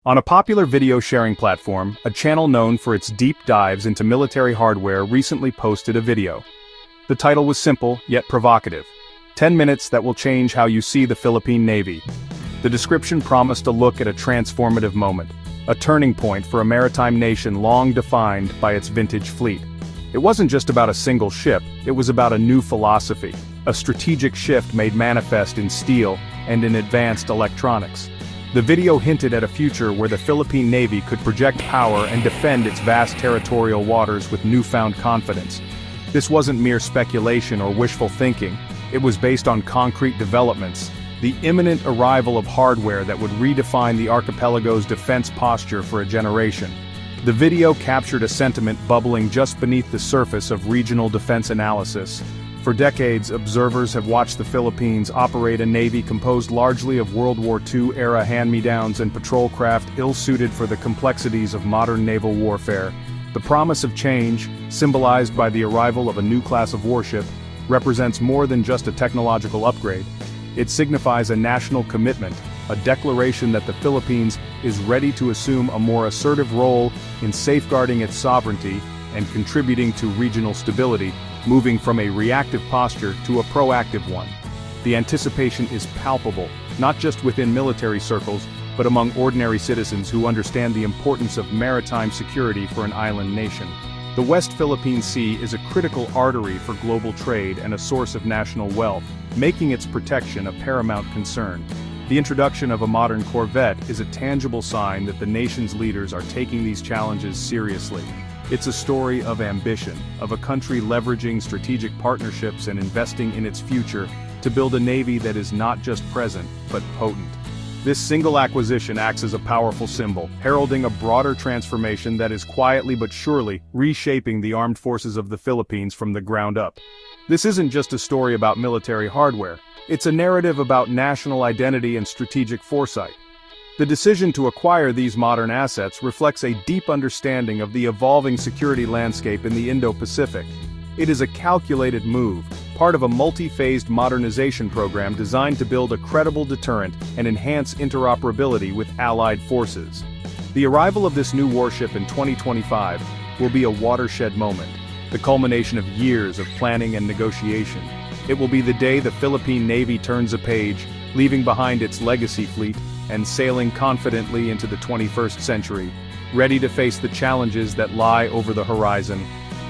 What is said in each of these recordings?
On a popular video sharing platform, a channel known for its deep dives into military hardware recently posted a video. The title was simple, yet provocative. 10 minutes that will change how you see the Philippine Navy. The description promised a look at a transformative moment, a turning point for a maritime nation long defined by its vintage fleet. It wasn't just about a single ship, it was about a new philosophy, a strategic shift made manifest in steel and in advanced electronics. The video hinted at a future where the Philippine Navy could project power and defend its vast territorial waters with newfound confidence. This wasn't mere speculation or wishful thinking, it was based on concrete developments, the imminent arrival of hardware that would redefine the archipelago's defense posture for a generation. The video captured a sentiment bubbling just beneath the surface of regional defense analysis. For decades, observers have watched the Philippines operate a navy composed largely of World War II-era hand-me-downs and patrol craft ill-suited for the complexities of modern naval warfare. The promise of change, symbolized by the arrival of a new class of warship, represents more than just a technological upgrade. It signifies a national commitment, a declaration that the Philippines is ready to assume a more assertive role in safeguarding its sovereignty and contributing to regional stability, moving from a reactive posture to a proactive one. The anticipation is palpable, not just within military circles, but among ordinary citizens who understand the importance of maritime security for an island nation. The West Philippine Sea is a critical artery for global trade and a source of national wealth, making its protection a paramount concern. The introduction of a modern corvette is a tangible sign that the nation's leaders are taking these challenges seriously. It's a story of ambition, of a country leveraging strategic partnerships and investing in its future to build a navy that is not just present, but potent. This single acquisition acts as a powerful symbol, heralding a broader transformation that is quietly but surely reshaping the armed forces of the Philippines from the ground up. This isn't just a story about military hardware, it's a narrative about national identity and strategic foresight. The decision to acquire these modern assets reflects a deep understanding of the evolving security landscape in the Indo-Pacific. It is a calculated move, part of a multi-phased modernization program designed to build a credible deterrent and enhance interoperability with allied forces. The arrival of this new warship in 2025 will be a watershed moment, the culmination of years of planning and negotiation. It will be the day the Philippine Navy turns a page, leaving behind its legacy fleet, and sailing confidently into the 21st century, ready to face the challenges that lie over the horizon.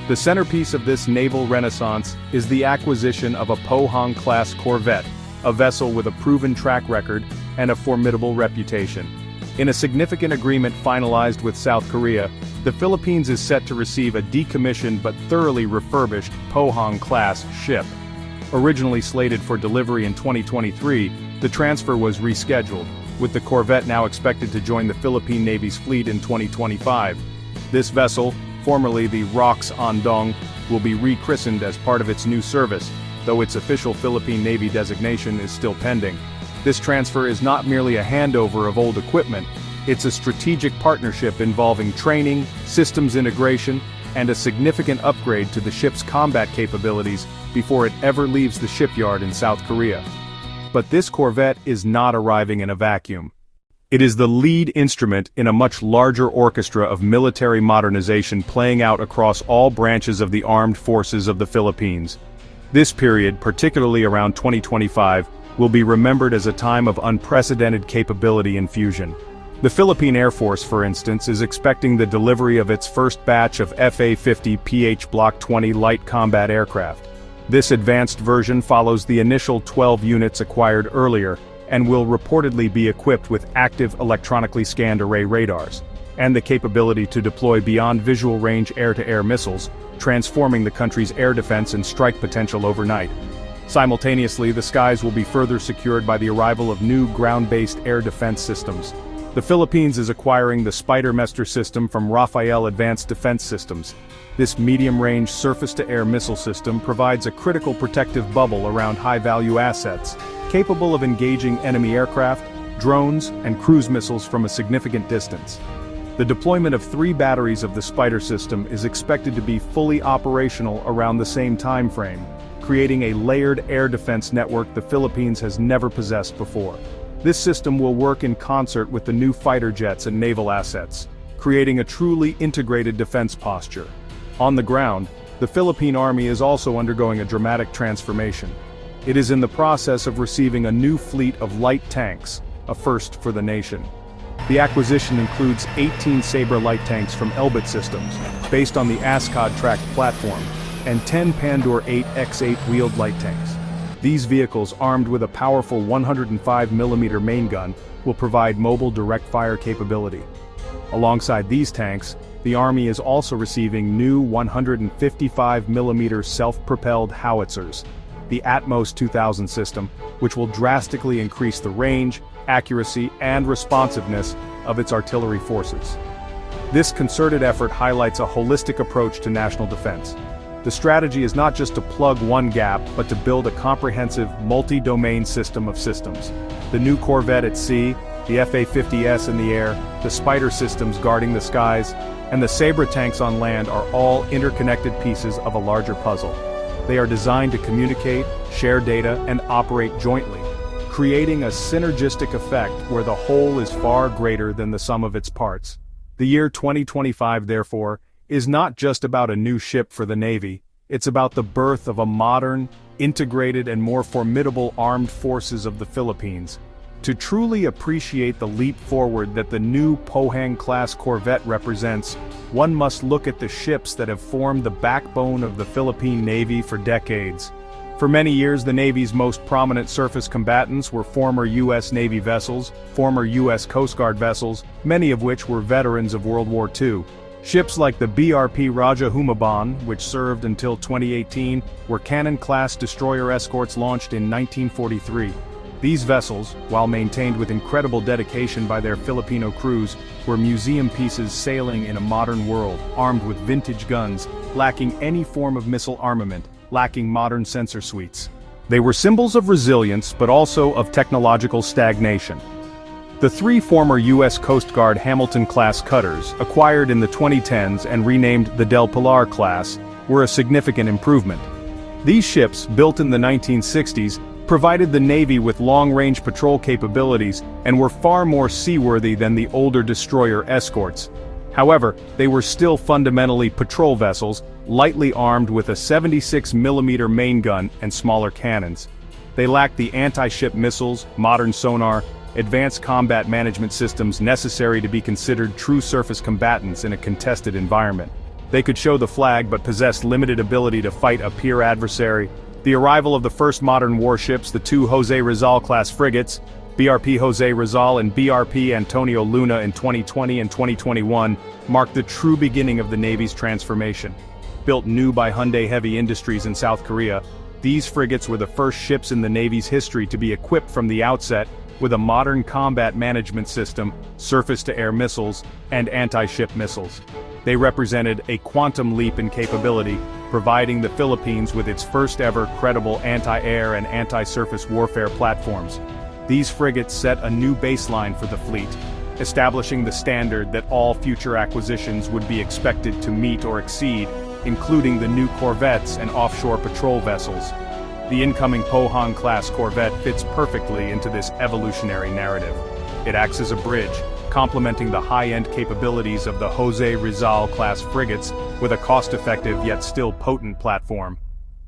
The centerpiece of this naval renaissance is the acquisition of a Pohang-class corvette, a vessel with a proven track record and a formidable reputation. In a significant agreement finalized with South Korea, the Philippines is set to receive a decommissioned but thoroughly refurbished Pohang-class ship. Originally slated for delivery in 2023, the transfer was rescheduled, with the corvette now expected to join the Philippine Navy's fleet in 2025. This vessel, formerly the Rox Andong, will be rechristened as part of its new service, though its official Philippine Navy designation is still pending. This transfer is not merely a handover of old equipment, it's a strategic partnership involving training, systems integration, and a significant upgrade to the ship's combat capabilities before it ever leaves the shipyard in South Korea. But this corvette is not arriving in a vacuum. It is the lead instrument in a much larger orchestra of military modernization playing out across all branches of the armed forces of the Philippines. This period, particularly around 2025, will be remembered as a time of unprecedented capability infusion. The Philippine Air Force, for instance, is expecting the delivery of its first batch of FA-50 Block 20 light combat aircraft. This advanced version follows the initial 12 units acquired earlier, and will reportedly be equipped with active electronically scanned array radars, and the capability to deploy beyond visual range air-to-air missiles, transforming the country's air defense and strike potential overnight. Simultaneously, the skies will be further secured by the arrival of new ground-based air defense systems. The Philippines is acquiring the Spider-Mester system from Rafael Advanced Defense Systems. This medium-range surface-to-air missile system provides a critical protective bubble around high-value assets, capable of engaging enemy aircraft, drones, and cruise missiles from a significant distance. The deployment of 3 batteries of the Spider system is expected to be fully operational around the same time frame, creating a layered air defense network the Philippines has never possessed before. This system will work in concert with the new fighter jets and naval assets, creating a truly integrated defense posture. On the ground, the Philippine Army is also undergoing a dramatic transformation. It is in the process of receiving a new fleet of light tanks, a first for the nation. The acquisition includes 18 Sabre light tanks from Elbit Systems, based on the Ascod tracked platform, and 10 Pandur 8x8 wheeled light tanks. These vehicles, armed with a powerful 105mm main gun, will provide mobile direct fire capability. Alongside these tanks, the Army is also receiving new 155mm self-propelled howitzers, the Atmos 2000 system, which will drastically increase the range, accuracy, and responsiveness of its artillery forces. This concerted effort highlights a holistic approach to national defense. The strategy is not just to plug one gap, but to build a comprehensive, multi-domain system of systems. The new Corvette at sea, the FA-50S in the air, the Spider systems guarding the skies, and the Sabre tanks on land are all interconnected pieces of a larger puzzle. They are designed to communicate, share data, and operate jointly, creating a synergistic effect where the whole is far greater than the sum of its parts. The year 2025, therefore, is not just about a new ship for the Navy, it's about the birth of a modern, integrated and more formidable armed forces of the Philippines. To truly appreciate the leap forward that the new Pohang-class corvette represents, one must look at the ships that have formed the backbone of the Philippine Navy for decades. For many years, the Navy's most prominent surface combatants were former U.S. Navy vessels, former U.S. Coast Guard vessels, many of which were veterans of World War II. Ships like the BRP Raja Humabon, which served until 2018, were Cannon-class destroyer escorts launched in 1943. These vessels, while maintained with incredible dedication by their Filipino crews, were museum pieces sailing in a modern world, armed with vintage guns, lacking any form of missile armament, lacking modern sensor suites. They were symbols of resilience, but also of technological stagnation. The three former U.S. Coast Guard Hamilton-class cutters, acquired in the 2010s and renamed the Del Pilar class, were a significant improvement. These ships, built in the 1960s, provided the Navy with long-range patrol capabilities and were far more seaworthy than the older destroyer escorts. However, they were still fundamentally patrol vessels, lightly armed with a 76mm main gun and smaller cannons. They lacked the anti-ship missiles, modern sonar, advanced combat management systems necessary to be considered true surface combatants in a contested environment. They could show the flag but possessed limited ability to fight a peer adversary. The arrival of the first modern warships, the two Jose Rizal-class frigates, BRP Jose Rizal and BRP Antonio Luna in 2020 and 2021, marked the true beginning of the Navy's transformation. Built new by Hyundai Heavy Industries in South Korea, these frigates were the first ships in the Navy's history to be equipped from the outset with a modern combat management system, surface-to-air missiles, and anti-ship missiles. They represented a quantum leap in capability, providing the Philippines with its first-ever credible anti-air and anti-surface warfare platforms. These frigates set a new baseline for the fleet, establishing the standard that all future acquisitions would be expected to meet or exceed, including the new corvettes and offshore patrol vessels. The incoming Pohang-class corvette fits perfectly into this evolutionary narrative. It acts as a bridge, complementing the high-end capabilities of the Jose Rizal-class frigates with a cost-effective yet still potent platform.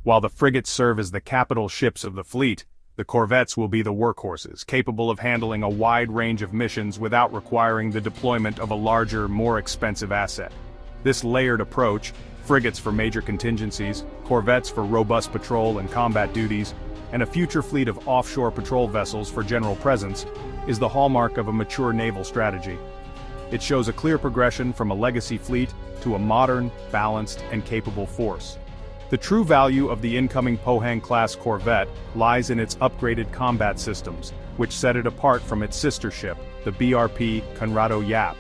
While the frigates serve as the capital ships of the fleet, the corvettes will be the workhorses, capable of handling a wide range of missions without requiring the deployment of a larger, more expensive asset. This layered approach, frigates for major contingencies, corvettes for robust patrol and combat duties, and a future fleet of offshore patrol vessels for general presence, is the hallmark of a mature naval strategy. It shows a clear progression from a legacy fleet to a modern, balanced, and capable force. The true value of the incoming Pohang-class corvette lies in its upgraded combat systems, which set it apart from its sister ship, the BRP Conrado Yap.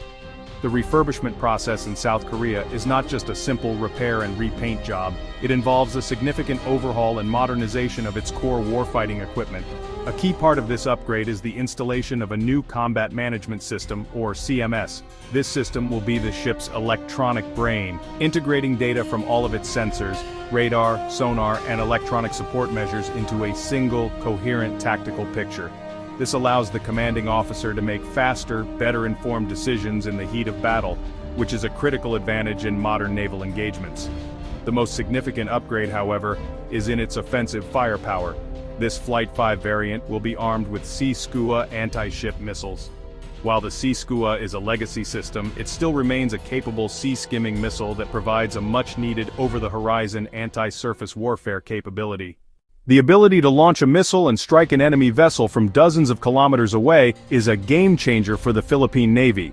The refurbishment process in South Korea is not just a simple repair and repaint job, it involves a significant overhaul and modernization of its core warfighting equipment. A key part of this upgrade is the installation of a new combat management system, or CMS. This system will be the ship's electronic brain, integrating data from all of its sensors, radar, sonar, and electronic support measures into a single, coherent tactical picture. This allows the commanding officer to make faster, better-informed decisions in the heat of battle, which is a critical advantage in modern naval engagements. The most significant upgrade, however, is in its offensive firepower. This Flight 5 variant will be armed with Sea Skua anti-ship missiles. While the Sea Skua is a legacy system, it still remains a capable sea-skimming missile that provides a much-needed over-the-horizon anti-surface warfare capability. The ability to launch a missile and strike an enemy vessel from dozens of kilometers away is a game-changer for the Philippine Navy.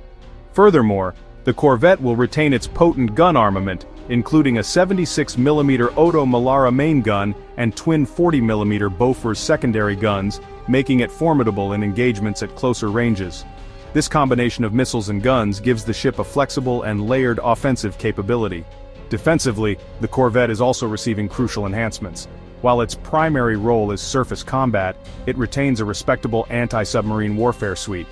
Furthermore, the Corvette will retain its potent gun armament, including a 76mm Oto Malara main gun and twin 40mm Bofors secondary guns, making it formidable in engagements at closer ranges. This combination of missiles and guns gives the ship a flexible and layered offensive capability. Defensively, the Corvette is also receiving crucial enhancements. While its primary role is surface combat, it retains a respectable anti-submarine warfare suite.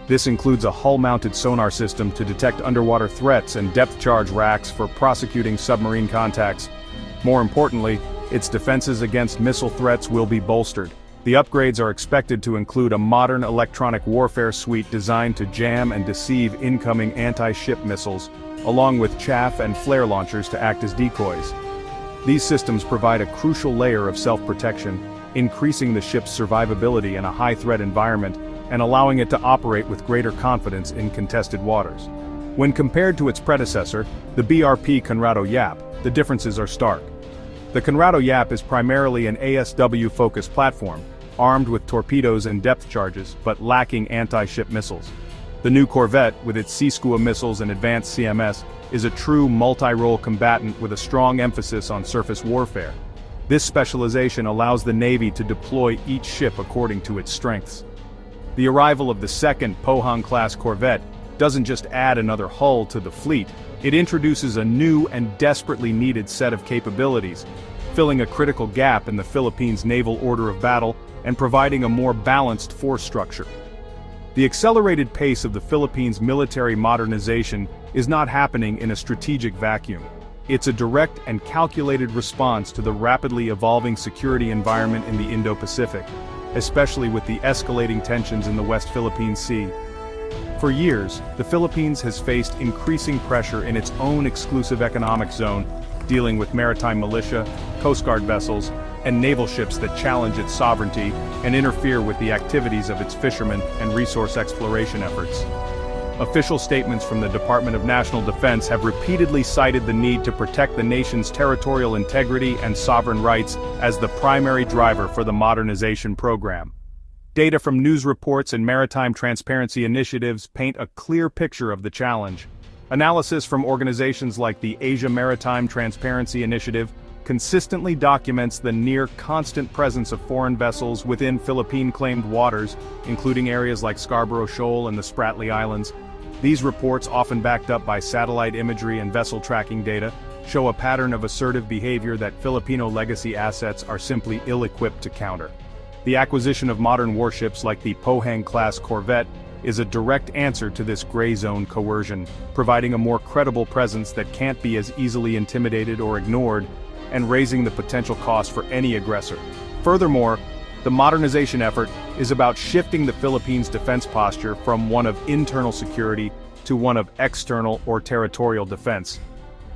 This includes a hull-mounted sonar system to detect underwater threats and depth charge racks for prosecuting submarine contacts. More importantly, its defenses against missile threats will be bolstered. The upgrades are expected to include a modern electronic warfare suite designed to jam and deceive incoming anti-ship missiles, along with chaff and flare launchers to act as decoys. These systems provide a crucial layer of self-protection, increasing the ship's survivability in a high-threat environment and allowing it to operate with greater confidence in contested waters. When compared to its predecessor, the BRP Conrado Yap, the differences are stark. The Conrado Yap is primarily an ASW-focused platform, armed with torpedoes and depth charges, but lacking anti-ship missiles. The new Corvette, with its Sea Skua missiles and advanced CMS, is a true multi-role combatant with a strong emphasis on surface warfare. This specialization allows the Navy to deploy each ship according to its strengths. The arrival of the second Pohang-class Corvette doesn't just add another hull to the fleet, it introduces a new and desperately needed set of capabilities, filling a critical gap in the Philippines' naval order of battle and providing a more balanced force structure. The accelerated pace of the Philippines' military modernization is not happening in a strategic vacuum. It's a direct and calculated response to the rapidly evolving security environment in the Indo-Pacific, especially with the escalating tensions in the West Philippine Sea. For years, the Philippines has faced increasing pressure in its own exclusive economic zone, dealing with maritime militia, Coast Guard vessels, and naval ships that challenge its sovereignty and interfere with the activities of its fishermen and resource exploration efforts. Official statements from the Department of National Defense have repeatedly cited the need to protect the nation's territorial integrity and sovereign rights as the primary driver for the modernization program. Data from news reports and maritime transparency initiatives paint a clear picture of the challenge. Analysis from organizations like the Asia Maritime Transparency Initiative consistently documents the near-constant presence of foreign vessels within Philippine-claimed waters, including areas like Scarborough Shoal and the Spratly Islands. These reports, often backed up by satellite imagery and vessel tracking data, show a pattern of assertive behavior that Filipino legacy assets are simply ill-equipped to counter. The acquisition of modern warships like the Pohang-class Corvette is a direct answer to this gray zone coercion, providing a more credible presence that can't be as easily intimidated or ignored, and raising the potential cost for any aggressor. Furthermore, the modernization effort is about shifting the Philippines' defense posture from one of internal security to one of external or territorial defense.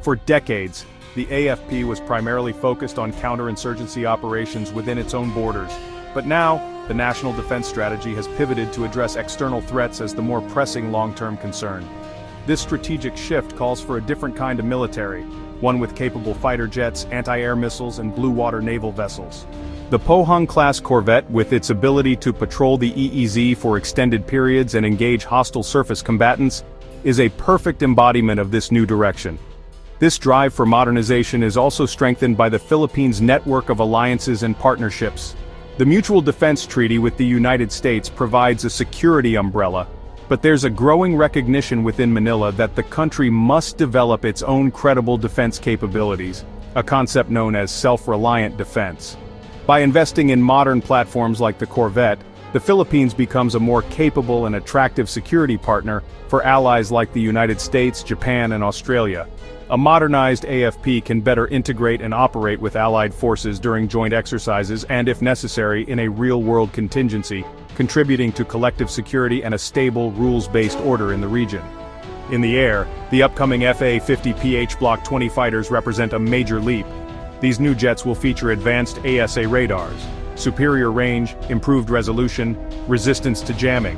For decades, the AFP was primarily focused on counterinsurgency operations within its own borders, but now, the national defense strategy has pivoted to address external threats as the more pressing long-term concern. This strategic shift calls for a different kind of military, one with capable fighter jets, anti-air missiles, and blue-water naval vessels. The Pohang-class Corvette, with its ability to patrol the EEZ for extended periods and engage hostile surface combatants, is a perfect embodiment of this new direction. This drive for modernization is also strengthened by the Philippines' network of alliances and partnerships. The Mutual Defense Treaty with the United States provides a security umbrella, but there's a growing recognition within Manila that the country must develop its own credible defense capabilities, a concept known as self-reliant defense. By investing in modern platforms like the Corvette, the Philippines becomes a more capable and attractive security partner for allies like the United States, Japan, and Australia. A modernized AFP can better integrate and operate with allied forces during joint exercises and, if necessary, in a real-world contingency, contributing to collective security and a stable, rules-based order in the region. In the air, the upcoming FA-50PH Block 20 fighters represent a major leap. These new jets will feature advanced ASA radars, superior range, improved resolution, resistance to jamming.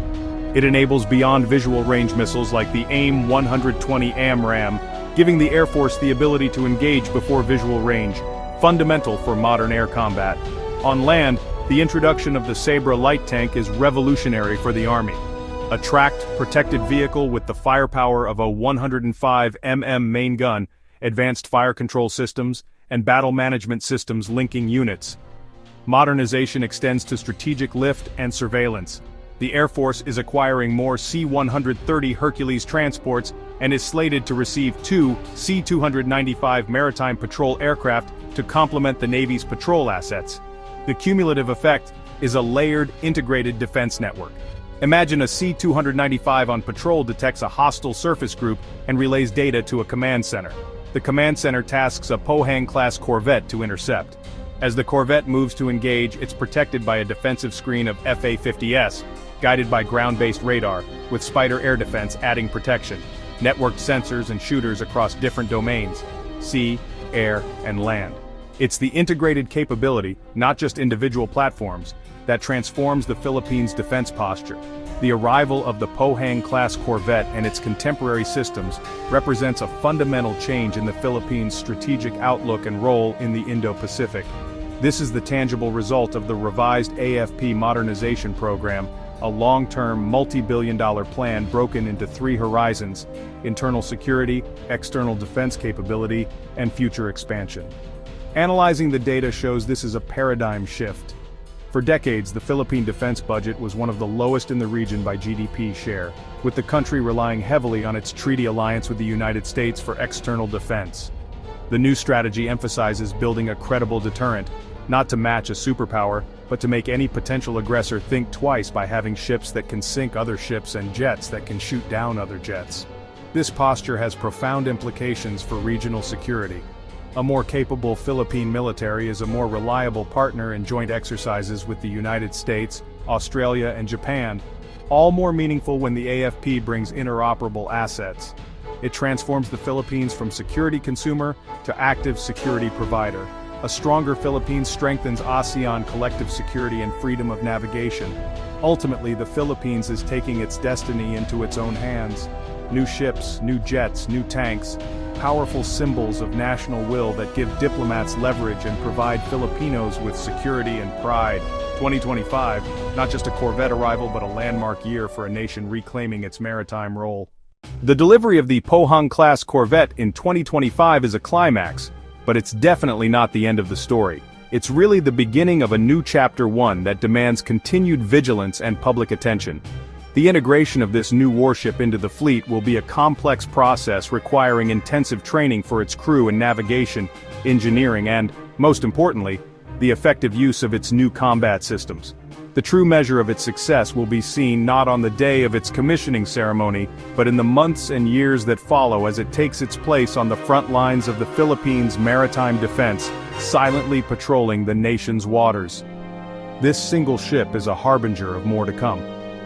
It enables beyond visual range missiles like the AIM-120 AMRAAM, giving the Air Force the ability to engage before visual range, fundamental for modern air combat. On land, the introduction of the Sabra light tank is revolutionary for the Army. A tracked, protected vehicle with the firepower of a 105 mm main gun, advanced fire control systems, and battle management systems linking units. Modernization extends to strategic lift and surveillance. The Air Force is acquiring more C-130 Hercules transports and is slated to receive 2 C-295 maritime patrol aircraft to complement the Navy's patrol assets. The cumulative effect is a layered, integrated defense network. Imagine a C-295 on patrol detects a hostile surface group and relays data to a command center. The command center tasks a Pohang-class corvette to intercept. As the corvette moves to engage, it's protected by a defensive screen of FA-50S, guided by ground-based radar, with Spider air defense adding protection, networked sensors and shooters across different domains, sea, air, and land. It's the integrated capability, not just individual platforms, that transforms the Philippines' defense posture. The arrival of the Pohang-class corvette and its contemporary systems represents a fundamental change in the Philippines' strategic outlook and role in the Indo-Pacific. This is the tangible result of the revised AFP Modernization Program, a long-term, multi-billion-dollar plan broken into 3 horizons: internal security, external defense capability, and future expansion. Analyzing the data shows this is a paradigm shift. For decades, the Philippine defense budget was one of the lowest in the region by GDP share, with the country relying heavily on its treaty alliance with the United States for external defense. The new strategy emphasizes building a credible deterrent, not to match a superpower, but to make any potential aggressor think twice by having ships that can sink other ships and jets that can shoot down other jets. This posture has profound implications for regional security. A more capable Philippine military is a more reliable partner in joint exercises with the United States, Australia, and Japan, all more meaningful when the AFP brings interoperable assets. It transforms the Philippines from security consumer to active security provider. A stronger Philippines strengthens ASEAN collective security and freedom of navigation. Ultimately, the Philippines is taking its destiny into its own hands. New ships, new jets, new tanks, powerful symbols of national will that give diplomats leverage and provide Filipinos with security and pride. 2025, not just a Corvette arrival but a landmark year for a nation reclaiming its maritime role. The delivery of the Pohang-class corvette in 2025 is a climax, but it's definitely not the end of the story. It's really the beginning of a new chapter 1 that demands continued vigilance and public attention. The integration of this new warship into the fleet will be a complex process requiring intensive training for its crew in navigation, engineering and, most importantly, the effective use of its new combat systems. The true measure of its success will be seen not on the day of its commissioning ceremony, but in the months and years that follow as it takes its place on the front lines of the Philippines' maritime defense, silently patrolling the nation's waters. This single ship is a harbinger of more to come.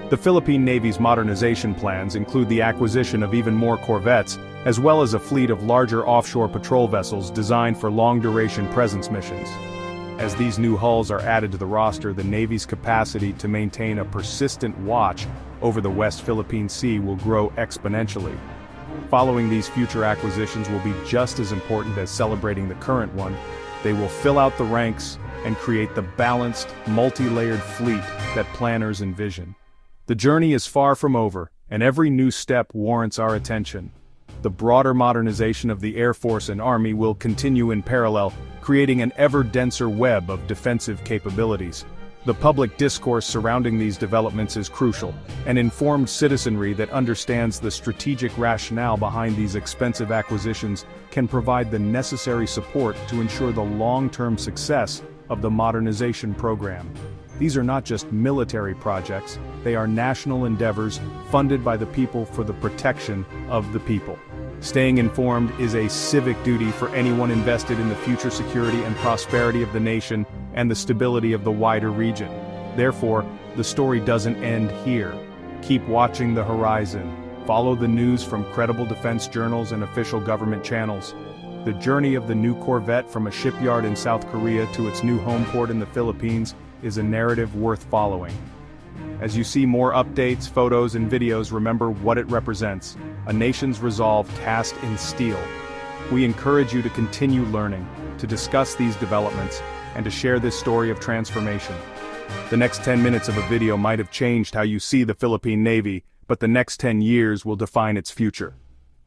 The Philippine Navy's modernization plans include the acquisition of even more corvettes, as well as a fleet of larger offshore patrol vessels designed for long-duration presence missions. As these new hulls are added to the roster, the Navy's capacity to maintain a persistent watch over the West Philippine Sea will grow exponentially. Following these future acquisitions will be just as important as celebrating the current one. They will fill out the ranks and create the balanced, multi-layered fleet that planners envision. The journey is far from over, and every new step warrants our attention. The broader modernization of the Air Force and Army will continue in parallel, creating an ever-denser web of defensive capabilities. The public discourse surrounding these developments is crucial. An informed citizenry that understands the strategic rationale behind these expensive acquisitions can provide the necessary support to ensure the long-term success of the modernization program. These are not just military projects, they are national endeavors funded by the people for the protection of the people. Staying informed is a civic duty for anyone invested in the future security and prosperity of the nation and the stability of the wider region. Therefore, the story doesn't end here. Keep watching the horizon. Follow the news from credible defense journals and official government channels. The journey of the new Corvette from a shipyard in South Korea to its new home port in the Philippines is a narrative worth following. As you see more updates, photos, and videos, remember what it represents: a nation's resolve cast in steel. We encourage you to continue learning, to discuss these developments, and to share this story of transformation. The next 10 minutes of a video might have changed how you see the Philippine Navy, but the next 10 years will define its future.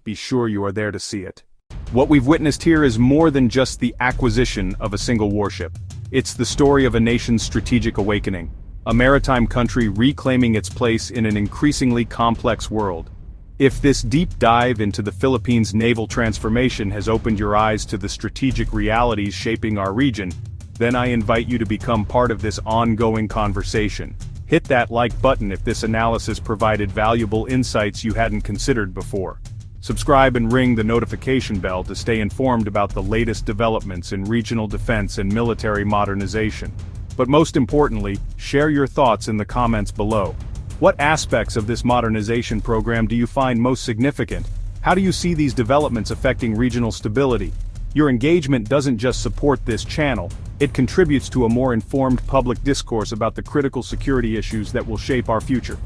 Be sure you are there to see it. What we've witnessed here is more than just the acquisition of a single warship. It's the story of a nation's strategic awakening, a maritime country reclaiming its place in an increasingly complex world. If this deep dive into the Philippines' naval transformation has opened your eyes to the strategic realities shaping our region, then I invite you to become part of this ongoing conversation. Hit that like button if this analysis provided valuable insights you hadn't considered before. Subscribe and ring the notification bell to stay informed about the latest developments in regional defense and military modernization. But most importantly, share your thoughts in the comments below. What aspects of this modernization program do you find most significant? How do you see these developments affecting regional stability? Your engagement doesn't just support this channel, it contributes to a more informed public discourse about the critical security issues that will shape our future.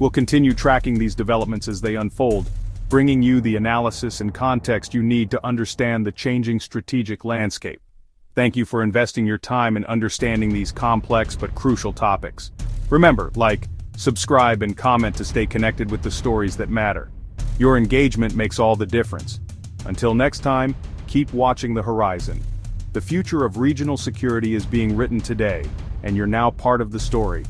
We'll continue tracking these developments as they unfold, bringing you the analysis and context you need to understand the changing strategic landscape. Thank you for investing your time in understanding these complex but crucial topics. Remember, like, subscribe and comment to stay connected with the stories that matter. Your engagement makes all the difference. Until next time, keep watching the horizon. The future of regional security is being written today, and you're now part of the story.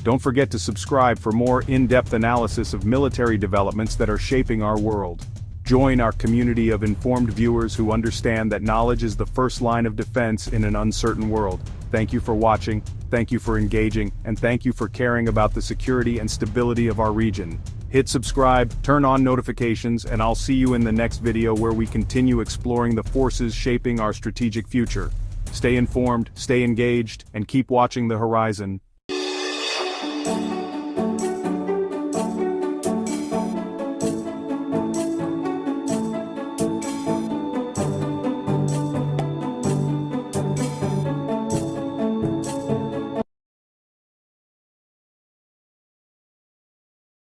Don't forget to subscribe for more in-depth analysis of military developments that are shaping our world. Join our community of informed viewers who understand that knowledge is the first line of defense in an uncertain world. Thank you for watching, thank you for engaging, and thank you for caring about the security and stability of our region. Hit subscribe, turn on notifications, and I'll see you in the next video where we continue exploring the forces shaping our strategic future. Stay informed, stay engaged, and keep watching the horizon.